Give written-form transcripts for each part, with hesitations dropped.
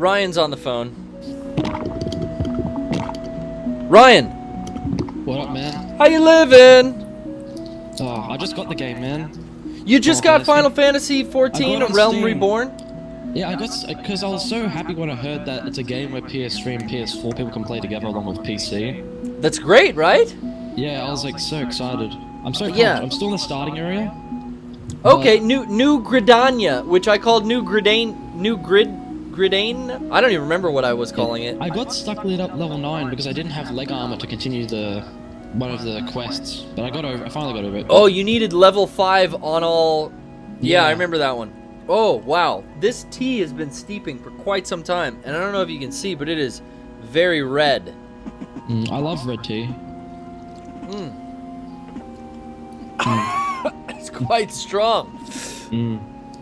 Ryan's on the phone. Ryan! What up, man? How you living? Oh, I just got the game, man. You just got Final Fantasy XIV, A Realm Steam. Reborn? Yeah, I got because I was so happy when I heard that it's a game where PS3 and PS4 people can play together along with PC. That's great, right? Yeah, I was like so excited. I'm so Yeah. I'm still in the starting area. Okay, New Gridania, which I called New Gridane. I don't even remember what I was calling it. I got stuck lit up level 9 because I didn't have leg armor to continue one of the quests, but I finally got over it. Oh, you needed level 5 on all... Yeah, Yeah. I remember that one. Oh, wow. This tea has been steeping for quite some time, and I don't know if you can see, but it is very red. I love red tea. It's quite strong.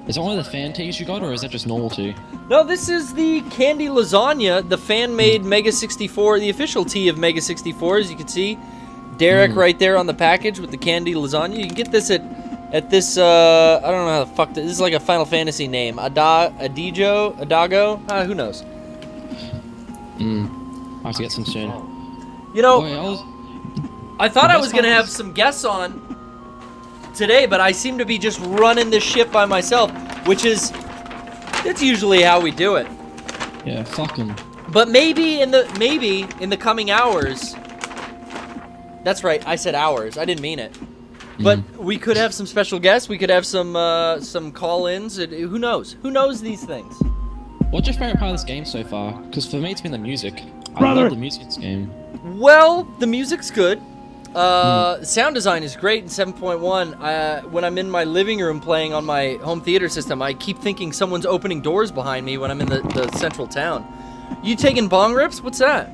Is that one of the fan teas you got, or is that just normal tea? No, this is the candy lasagna, the fan-made Mega64, the official tea of Mega64, as you can see. Derek right there on the package with the candy lasagna. You can get this at this, I don't know how the fuck, this is like a Final Fantasy name. Adago? Who knows? I have to get some soon. You know, Wait, I thought the I best was going to part have is- some guests on today, but I seem to be just running this ship by myself, which is, that's usually how we do it. Yeah, fucking. But maybe in the coming hours, that's right, I said hours, I didn't mean it. But we could have some special guests, we could have some call-ins, who knows? Who knows these things? What's your favorite part of this game so far? Because for me, it's been the music. I love the music in this game. Well, the music's good. Sound design is great in 7.1. When I'm in my living room playing on my home theater system, I keep thinking someone's opening doors behind me when I'm in the central town. You taking bong rips? What's that?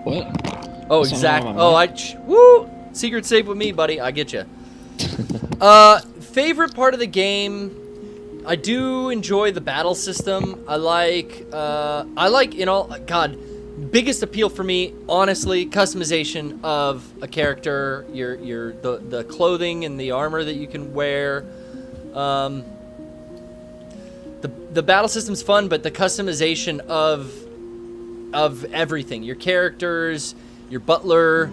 What? Oh, That's exactly. not on my Woo! Secret safe with me, buddy. I get you. Favorite part of the game, I do enjoy the battle system. Biggest appeal for me, honestly, customization of a character, the clothing and the armor that you can wear. The battle system's fun, but the customization of everything, your characters, your butler,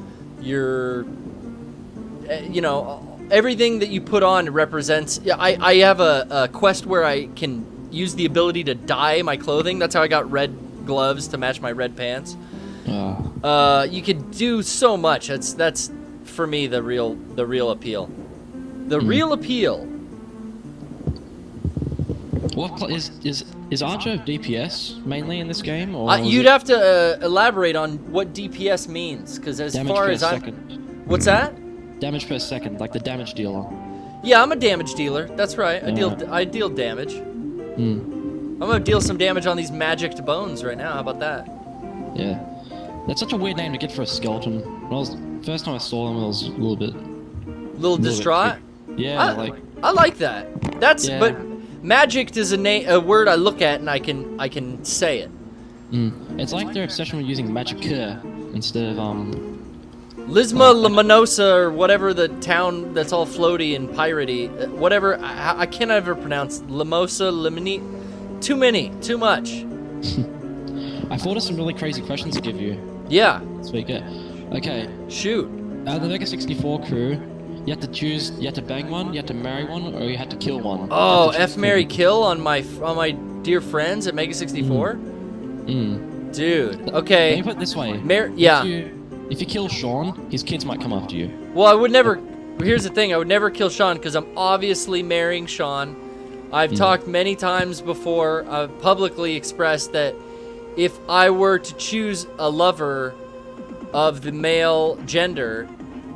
everything that you put on represents. I have a quest where I can use the ability to dye my clothing. That's how I got red gloves to match my red pants. You could do so much. That's for me the real appeal. The real appeal. What is Archer DPS mainly in this game, or you'd have to elaborate on what DPS means, because as damage far per as second? What's that? Damage per second, like the damage dealer. Yeah, I'm a damage dealer. That's right. I deal damage. I'm gonna deal some damage on these magicked bones right now. How about that? Yeah, that's such a weird name to get for a skeleton. First time I saw them, I was a little bit Distraught. Yeah, I like that. Yeah. But magicked is a word I look at and I can say it. It's like their obsession with using magic instead of Lisma Laminosa, or whatever the town that's all floaty and piratey, whatever. I can't ever pronounce Limosa, Limini. Too much. I thought of some really crazy questions to give you. Yeah. This week. Okay. Shoot. Out of the Mega64 crew, you had to choose. You had to bang one, you had to marry one, or you had to kill one. Oh, F, marry, kill on my dear friends at Mega64. Dude. Okay. Let me put it this way. Yeah. If you kill Sean, his kids might come after you. Well, I would never. Here's the thing. I would never kill Sean because I'm obviously marrying Sean. I've talked many times before. I've publicly expressed that if I were to choose a lover of the male gender,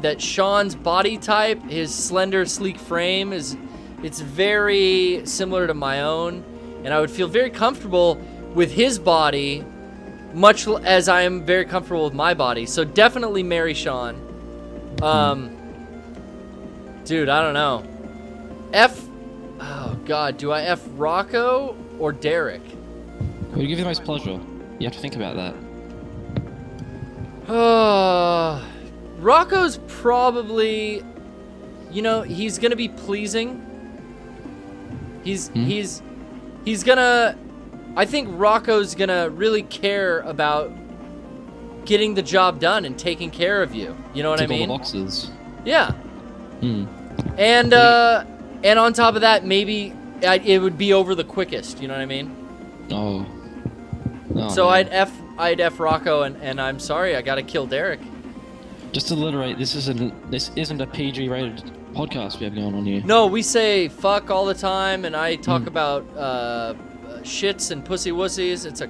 that Sean's body type, his slender, sleek frame, it's very similar to my own, and I would feel very comfortable with his body, much as I am very comfortable with my body. So definitely marry Sean. Dude, I don't know. Oh God, do I F Rocco or Derek? Who would give you the most pleasure? You have to think about that. Rocco's probably, he's gonna be pleasing. He's gonna I think Rocco's gonna really care about getting the job done and taking care of you. You know what I mean? All the boxes. Yeah. And on top of that, maybe it would be over the quickest. You know what I mean? Oh. So man. I'd F Rocco, and I'm sorry, I gotta kill Derek. Just to alliterate, this isn't a PG-rated podcast we have going on here. No, we say fuck all the time, and I talk about shits and pussy wussies. It's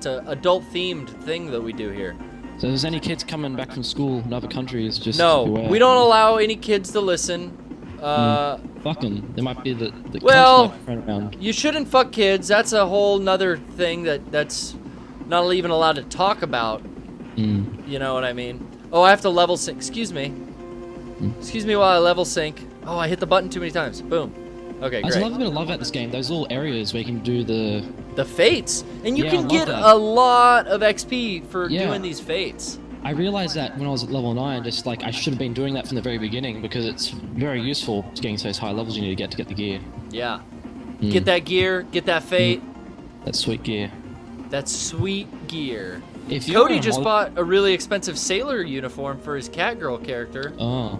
a adult-themed thing that we do here. So if there's any kids coming back from school in other countries, just No, beware. we don't allow any kids to listen. Fuck them. There might be the Well, cunts might run around. You shouldn't fuck kids. That's a whole nother thing that's not even allowed to talk about. You know what I mean? Oh, I have to level sync. Excuse me. Excuse me while I level sync. Oh, I hit the button too many times. Boom. Okay, There's great. a lot of love about this game. Those little areas where you can do The fates. And you Yeah, I can love get that. a lot of XP for Yeah. doing these fates. I realized that when I was at level 9, just like I should have been doing that from the very beginning because it's very useful to getting to those high levels you need to get the gear. Yeah. Get that gear, get that fate, That sweet gear. that sweet gear. If you Cody ever just hol- bought a really expensive sailor uniform for his Catgirl character. Oh.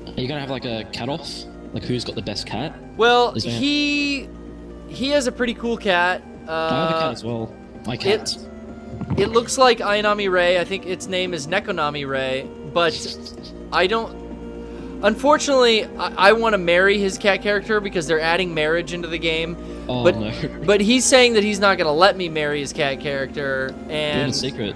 Are you gonna have like a cat off? Like who's got the best cat? Well, Is there- he has a pretty cool cat. I have a cat as well. My cat. It looks like Ainami Rei. I think its name is Nekonami Rei, but I don't. Unfortunately, I want to marry his cat character because they're adding marriage into the game. Oh but no. but he's saying that he's not gonna let me marry his cat character, You're in and secret.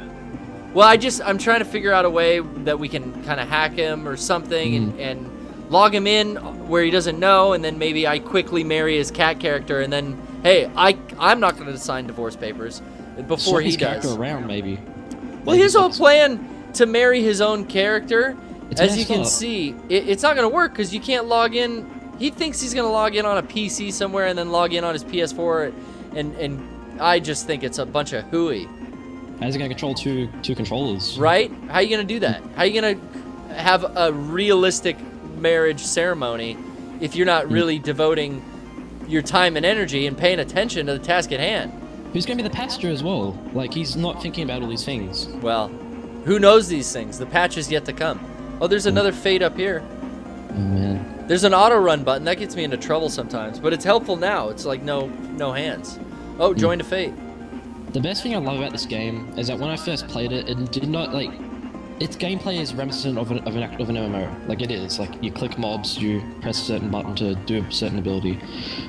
well, I'm trying to figure out a way that we can kind of hack him or something and log him in where he doesn't know, and then maybe I quickly marry his cat character, and then hey, I'm not gonna sign divorce papers before Swap he his character does. around maybe. Well, his whole plan to marry his own character, It's as you messed can up. see, it's not going to work because you can't log in. He thinks he's going to log in on a PC somewhere and then log in on his PS4, and I just think it's a bunch of hooey. How's he gonna control two controllers? Right? How are you going to do that? How are you going to have a realistic marriage ceremony if you're not really devoting your time and energy and paying attention to the task at hand? Who's gonna be the pastor as well? Like he's not thinking about all these things. Well, who knows these things? The patch is yet to come. Oh, there's another fate up here. Oh man. There's an auto run button that gets me into trouble sometimes, but it's helpful now. It's like no hands. Oh, join to fate. The best thing I love about this game is that when I first played it, it did not like. Its gameplay is reminiscent of an MMO. Like it is. Like you click mobs, you press a certain button to do a certain ability,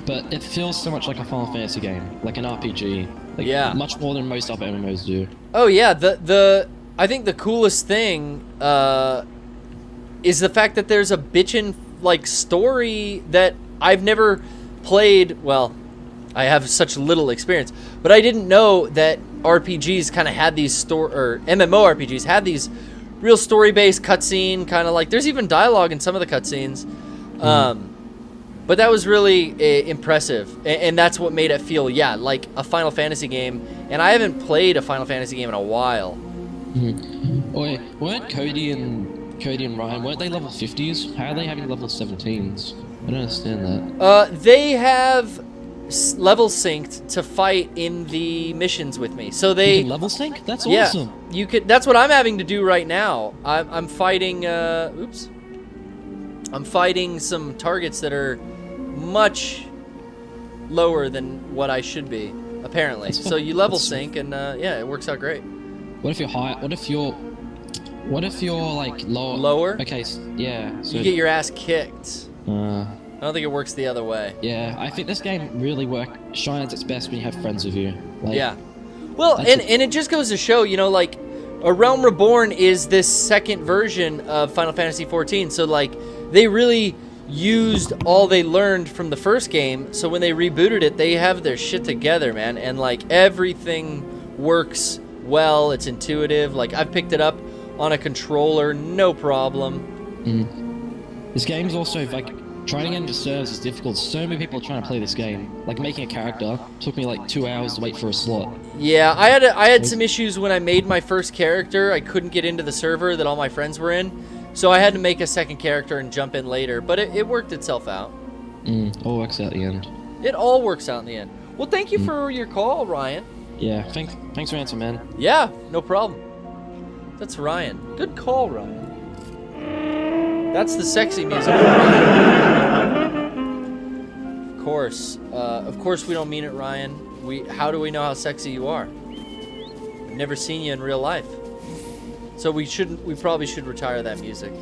but it feels so much like a Final Fantasy game, like an RPG. Like, Yeah. Much more than most other MMOs do. Oh yeah, I think the coolest thing is the fact that there's a bitchin' like story that I've never played. Well, I have such little experience, but I didn't know that RPGs kind of had these or MMORPGs had these real story-based cutscene kind of like. There's even dialogue in some of the cutscenes, but that was really impressive, and that's what made it feel like a Final Fantasy game. And I haven't played a Final Fantasy game in a while. Wait, weren't Cody and Ryan, weren't they level 50s? How are they having level 17s? I don't understand that. They have level synced to fight in the missions with me. So You they can level sync? That's yeah, awesome. you could. That's what I'm having to do right now. I'm fighting. Oops. I'm fighting some targets that are much lower than what I should be, apparently. That's So you level that's- sync, and yeah, it works out great. What if you're high? What if you're like lower? Lower? Okay, yeah. So, You get your ass kicked. uh, I don't think it works the other way. yeah, I think this game really shines its best when you have friends with you. Like, Yeah. Well, That's and it just goes to show, like, A Realm Reborn is this second version of Final Fantasy XIV. So, like, they really used all they learned from the first game. So when they rebooted it, they have their shit together, man. And, like, everything works well. It's intuitive. Like, I've picked it up on a controller, no problem. This game's also like trying to get into servers is difficult. So many people are trying to play this game. Like making a character took me like 2 hours to wait for a slot. Yeah, I had some issues when I made my first character. I couldn't get into the server that all my friends were in, so I had to make a second character and jump in later. But it worked itself out. All works out at the end. It all works out in the end. Well, thank you for your call, Ryan. Yeah, thanks for answering, man. Yeah, no problem. That's Ryan. Good call, Ryan. That's the sexy music for Ryan. Of course we don't mean it, Ryan. How do we know how sexy you are? I've never seen you in real life. So we probably should retire that music.